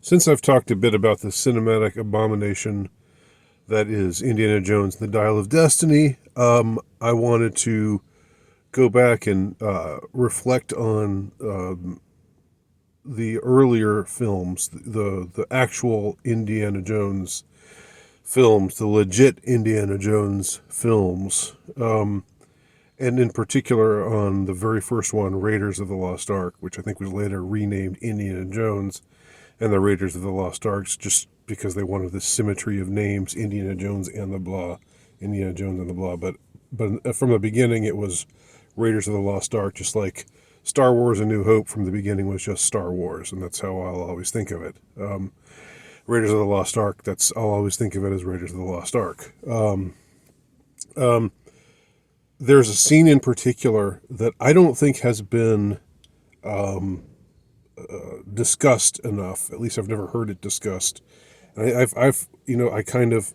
Since I've talked a bit about the cinematic abomination that is Indiana Jones and the Dial of Destiny, I wanted to go back and reflect on the earlier films, the actual Indiana Jones films, the legit Indiana Jones films, and in particular on the very first one, Raiders of the Lost Ark, which I think was later renamed Indiana Jones and the Raiders of the Lost Arks, just because they wanted this symmetry of names, Indiana Jones and the blah, Indiana Jones and the blah. But from the beginning, it was Raiders of the Lost Ark, just like Star Wars: A New Hope from the beginning was just Star Wars, and that's how I'll always think of it. Raiders of the Lost Ark, I'll always think of it as Raiders of the Lost Ark. There's a scene in particular that I don't think has been discussed enough. At least I've never heard it discussed. I kind of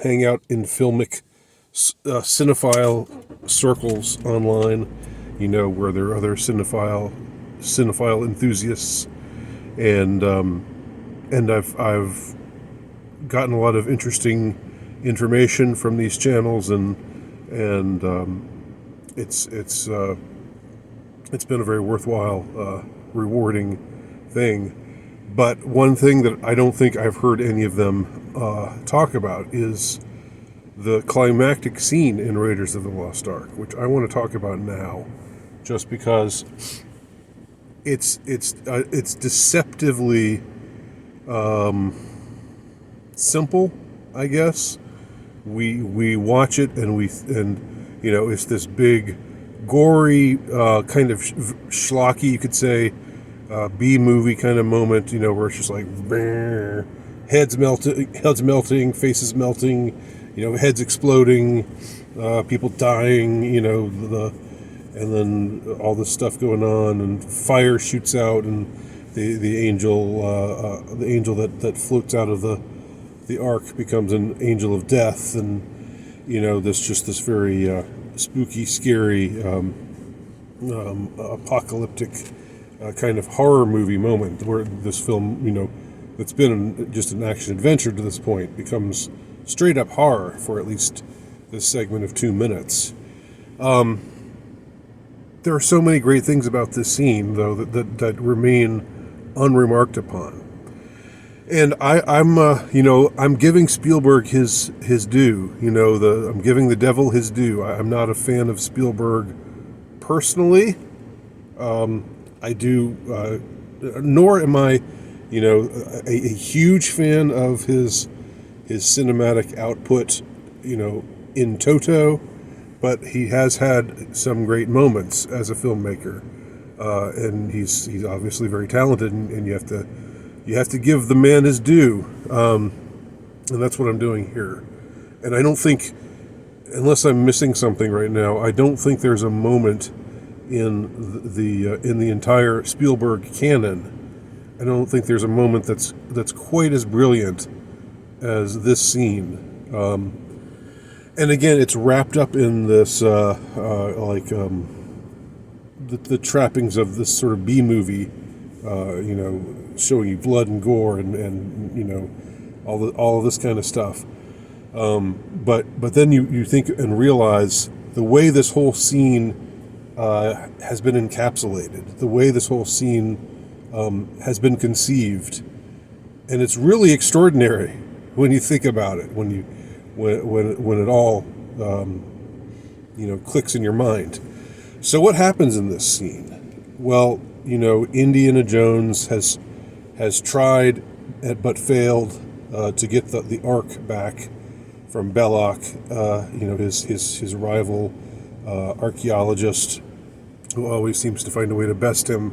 hang out in filmic cinephile circles online, where there are other cinephile enthusiasts, and I've gotten a lot of interesting information from these channels, and it's been a very worthwhile, rewarding thing. But one thing that I don't think I've heard any of them talk about is the climactic scene in Raiders of the Lost Ark, which I want to talk about now, just because it's deceptively simple, I guess. We watch it and it's this big, gory, kind of schlocky, you could say, B-movie kind of moment, where it's just like heads melting, faces melting, heads exploding, people dying, and then all this stuff going on, and fire shoots out, and the angel that floats out of the ark becomes an angel of death, and this very spooky, scary, apocalyptic kind of horror movie moment, where this film, that's been just an action adventure to this point, becomes straight up horror for at least this segment of 2 minutes. There are so many great things about this scene, though, that remain unremarked upon. And I'm giving Spielberg his due. I'm giving the devil his due. I'm not a fan of Spielberg personally. I do, nor am I, a huge fan of his cinematic output, in toto. But he has had some great moments as a filmmaker, and he's obviously very talented, and you have to give the man his due, and that's what I'm doing here. And I don't think, unless I'm missing something right now, I don't think there's a moment in the entire Spielberg canon. I don't think there's a moment that's quite as brilliant as this scene. And again, it's wrapped up in this the trappings of this sort of B movie, showing you blood and gore and all of this kind of stuff. But then you think and realize the way this whole scene has been encapsulated, the way this whole scene has been conceived, and it's really extraordinary when you think about it. When it all clicks in your mind. So what happens in this scene? Well, Indiana Jones has tried but failed to get the Ark back from Belloc, his rival archaeologist, who always seems to find a way to best him,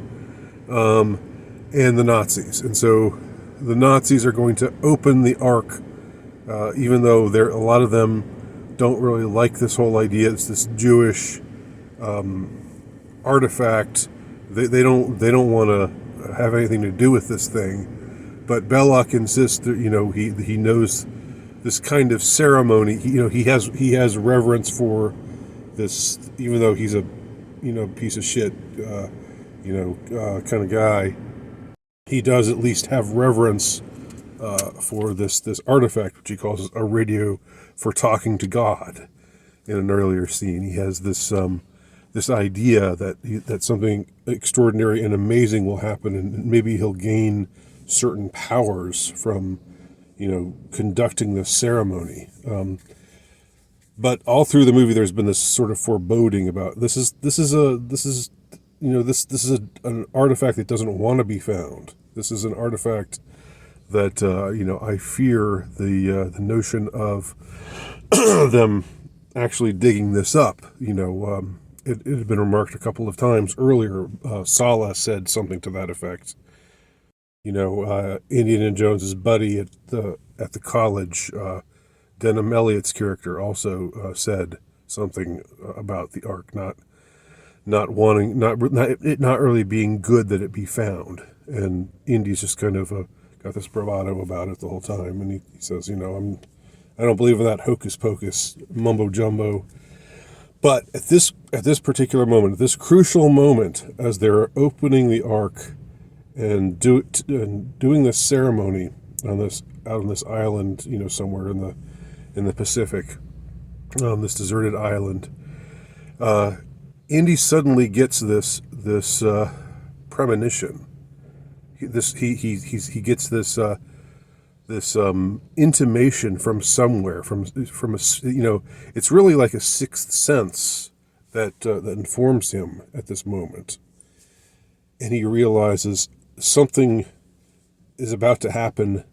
and the Nazis. And so the Nazis are going to open the Ark, even though a lot of them don't really like this whole idea. It's this Jewish artifact. They don't want to have anything to do with this thing. But Belloc insists that he knows this kind of ceremony. He has reverence for this, even though he's a piece of shit kind of guy. he does at least have reverence for this artifact, which he calls a radio for talking to God. In an earlier scene, he has this idea that something extraordinary and amazing will happen, and maybe he'll gain certain powers from, conducting this ceremony. But all through the movie, there's been this sort of foreboding about this is an artifact that doesn't want to be found. This is an artifact that I fear the notion of them actually digging this up. It had been remarked a couple of times earlier. Sala said something to that effect. Indiana Jones's buddy at the college, Denham Elliott's character, also said something about the Ark not wanting, not really being good that it be found. And Indy's just kind of got this bravado about it the whole time, and he says, I don't believe in that hocus pocus mumbo jumbo. But at this particular moment, at this crucial moment, as they're opening the Ark and doing this ceremony out on this island, somewhere in the Pacific, on this deserted island, Indy suddenly gets this premonition. He gets this intimation from somewhere, from a, it's really like a sixth sense that informs him at this moment, and he realizes something is about to happen.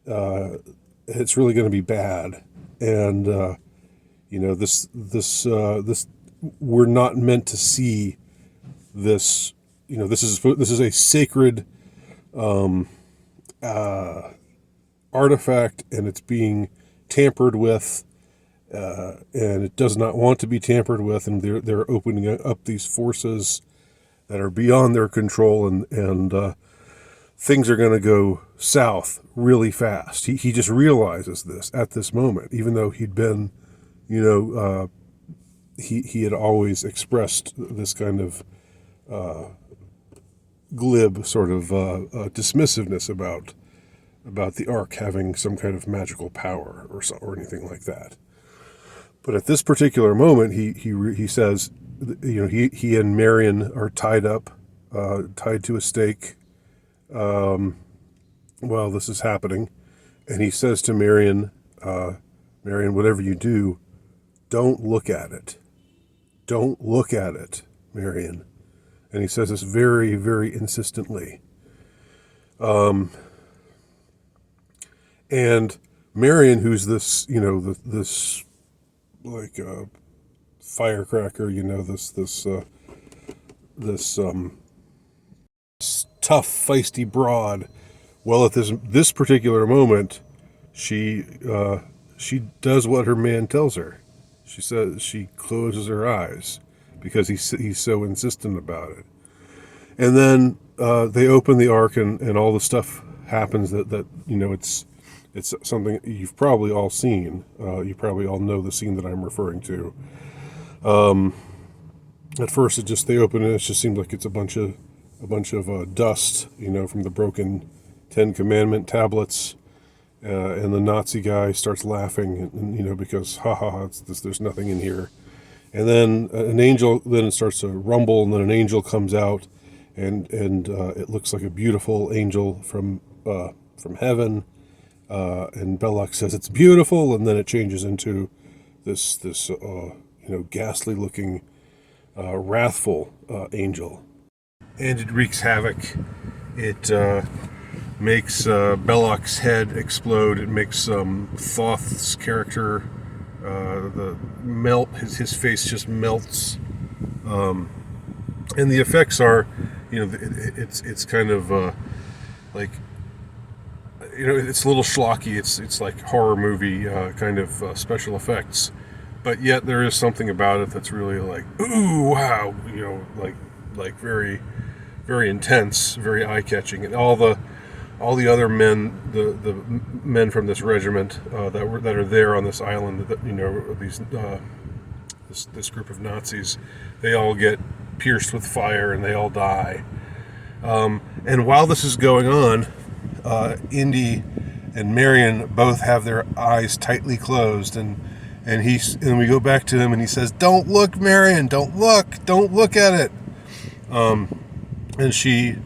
It's really going to be bad, and this we're not meant to see this. This is a sacred artifact, and it's being tampered with, and it does not want to be tampered with, and they're opening up these forces that are beyond their control, and things are going to go south really fast. He just realizes this at this moment, even though he'd been, he had always expressed this kind of glib sort of dismissiveness about the Ark having some kind of magical power or anything like that. But at this particular moment, he says, he and Marion are tied to a stake while this is happening, and he says to Marion, whatever you do, don't look at it. Don't look at it, Marion. And he says this very, very insistently. And Marion, who's this, this like firecracker, this tough, feisty broad. Well, at this particular moment, she does what her man tells her. She says she closes her eyes because he's so insistent about it. And then they open the Ark, and all the stuff happens that it's something you've probably all seen. You probably all know the scene that I'm referring to. At first, they open it. It just seems like it's a bunch of dust, from the broken Ten Commandment tablets. And the Nazi guy starts laughing, and because there's nothing in here. And then an angel, then it starts to rumble, and then an angel comes out, and it looks like a beautiful angel from heaven. And Belloc says it's beautiful, and then it changes into this ghastly looking, wrathful angel, and it wreaks havoc. It makes Belloc's head explode. It makes Thoth's character his face just melts, and the effects are, it's kind of like, it's a little schlocky. It's like horror movie kind of special effects, but yet there is something about it that's really like, ooh, wow, like very, very intense, very eye-catching, and all the other men, the men from this regiment that are there on this island, this group of Nazis, they all get pierced with fire and they all die. And while this is going on, Indy and Marion both have their eyes tightly closed, and we go back to him, and he says, "Don't look, Marion. Don't look at it." And she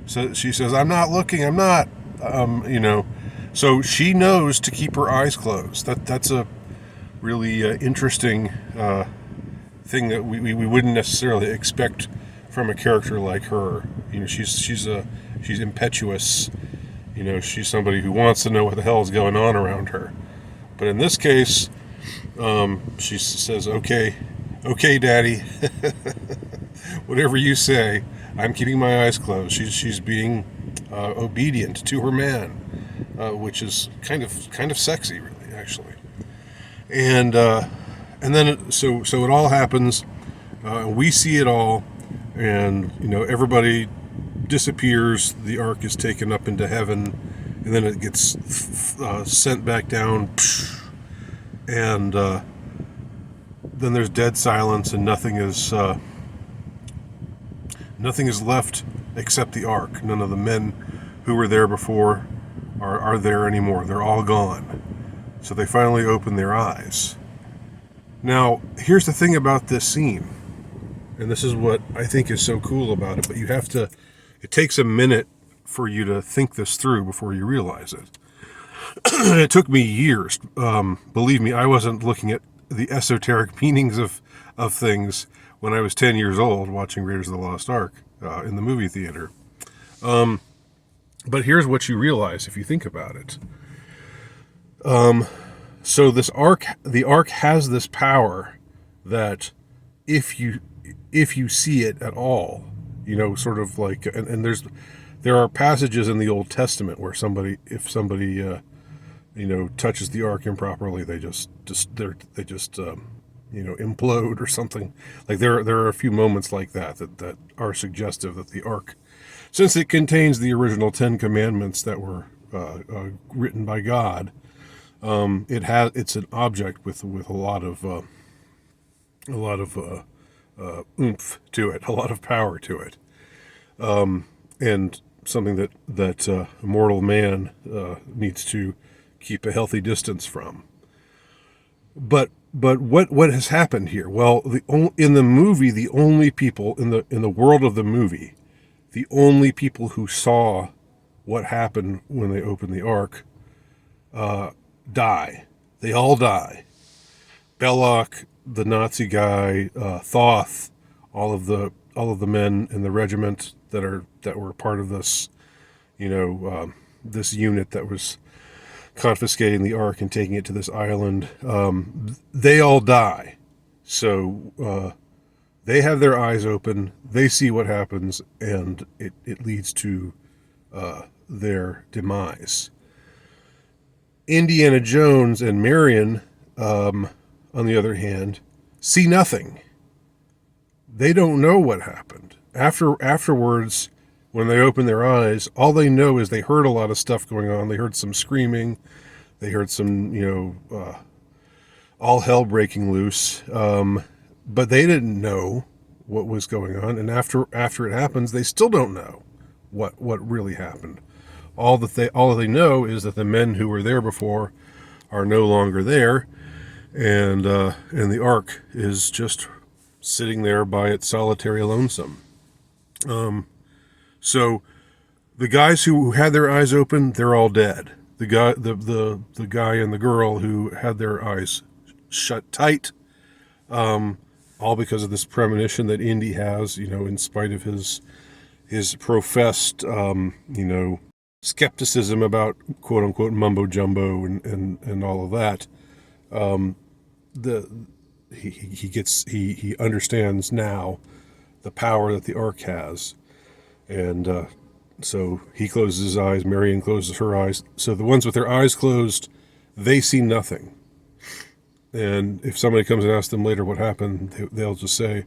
says, "I'm not looking. I'm not." So she knows to keep her eyes closed. That's a really interesting thing that we wouldn't necessarily expect from a character like her. She's impetuous. She's somebody who wants to know what the hell is going on around her. But in this case, she says, "Okay, Daddy, whatever you say. I'm keeping my eyes closed." She's being obedient to her man, which is kind of sexy, really, actually. And then so it all happens. We see it all, and everybody disappears. The ark is taken up into heaven, and then it gets sent back down, and then there's dead silence, and nothing is left except the ark. None of the men who were there before are there anymore. They're all gone. So they finally open their eyes. Now, here's the thing about this scene, and this is what I think is so cool about it, but it takes a minute for you to think this through before you realize it. It took me years. Believe me, I wasn't looking at the esoteric meanings of things when I was 10 years old watching Raiders of the Lost Ark in the movie theater. But here's what you realize if you think about it. So the ark has this power that if you see it at all, sort of like, and there are passages in the Old Testament where if somebody touches the ark improperly, they just implode or something. Like there are a few moments like that are suggestive that the ark, since it contains the original 10 commandments that were written by God, it's an object with a lot of oomph to it, a lot of power to it, and something that mortal man needs to keep a healthy distance from. But what has happened here? Well, in the movie, the only people in the world of the movie, the only people who saw what happened when they opened the ark die. They all die. Belloc, the Nazi guy, Thoth, all of the men in the regiment that were part of this, this unit that was confiscating the ark and taking it to this island, they all die. So they have their eyes open, they see what happens, and it leads to their demise. Indiana Jones and Marion, on the other hand, see nothing. They don't know what happened. Afterwards, when they open their eyes, all they know is they heard a lot of stuff going on. They heard some screaming. They heard some, all hell breaking loose. But they didn't know what was going on. And after it happens, they still don't know what really happened. All that they know is that the men who were there before are no longer there, and the ark is just sitting there by its solitary lonesome. So the guys who had their eyes open, they're all dead. The guy and the girl who had their eyes shut tight, all because of this premonition that Indy has, in spite of his professed, skepticism about quote unquote mumbo jumbo and all of that. He understands now the power that the ark has, and so he closes his eyes. Marion closes her eyes. So the ones with their eyes closed, they see nothing. And if somebody comes and asks them later what happened, they'll just say,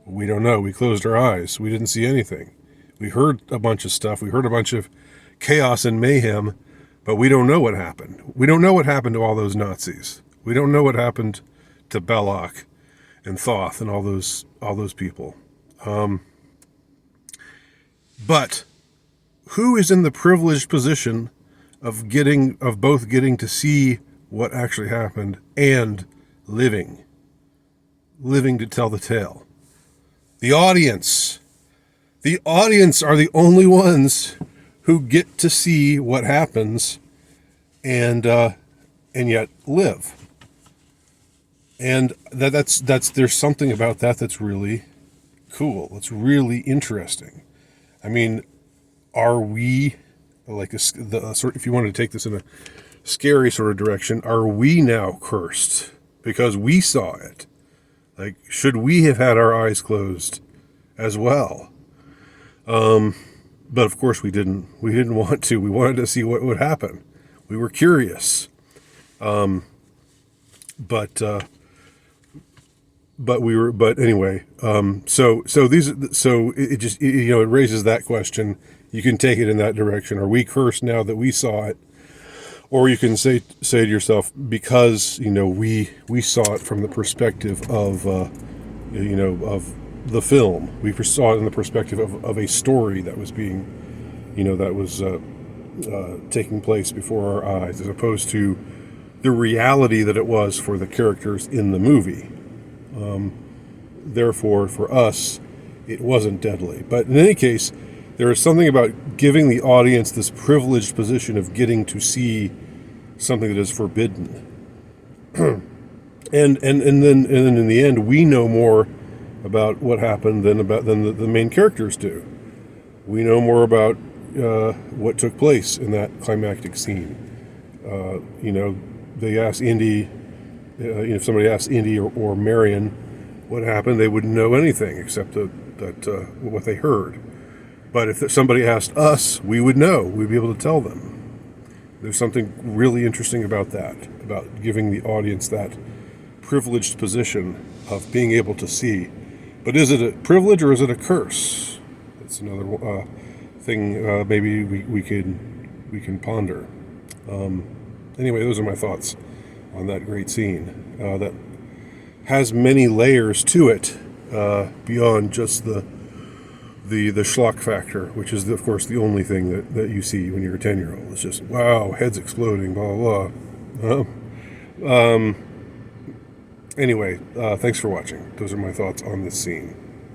"We don't know. We closed our eyes. We didn't see anything. We heard a bunch of stuff. We heard a bunch of chaos and mayhem, but we don't know what happened. We don't know what happened to all those Nazis. We don't know what happened to Belloc and Thoth and all those people." But who is in the privileged position of both getting to see what actually happened and living to tell the tale? The audience. The audience are the only ones who get to see what happens and yet live. And that's there's something about that that's really cool. It's really interesting. I mean, are we like if you wanted to take this in a scary sort of direction, are we now cursed because we saw it? Like, should we have had our eyes closed as well? But of course we didn't. We didn't want to. We wanted to see what would happen. We were curious. But anyway, so it just, it raises that question. You can take it in that direction. Are we cursed now that we saw it? Or you can say to yourself, because, we saw it from the perspective of, of the film. We saw it in the perspective of a story that was being, that was taking place before our eyes, as opposed to the reality that it was for the characters in the movie. Therefore, for us, it wasn't deadly. But in any case, there is something about giving the audience this privileged position of getting to see something that is forbidden. and then in the end, we know more about what happened than the main characters do. We know more about what took place in that climactic scene. They asked Indy, if somebody asked Indy or Marion what happened, they wouldn't know anything except that what they heard. But if somebody asked us, we would know. We'd be able to tell them. There's something really interesting about that, about giving the audience that privileged position of being able to see. But is it a privilege or is it a curse? That's another thing maybe we can ponder. Anyway, those are my thoughts on that great scene that has many layers to it beyond just the schlock factor, which is, of course, the only thing that you see when you're a 10-year-old. It's just, wow, heads exploding, blah, blah, blah. Anyway, thanks for watching. Those are my thoughts on this scene.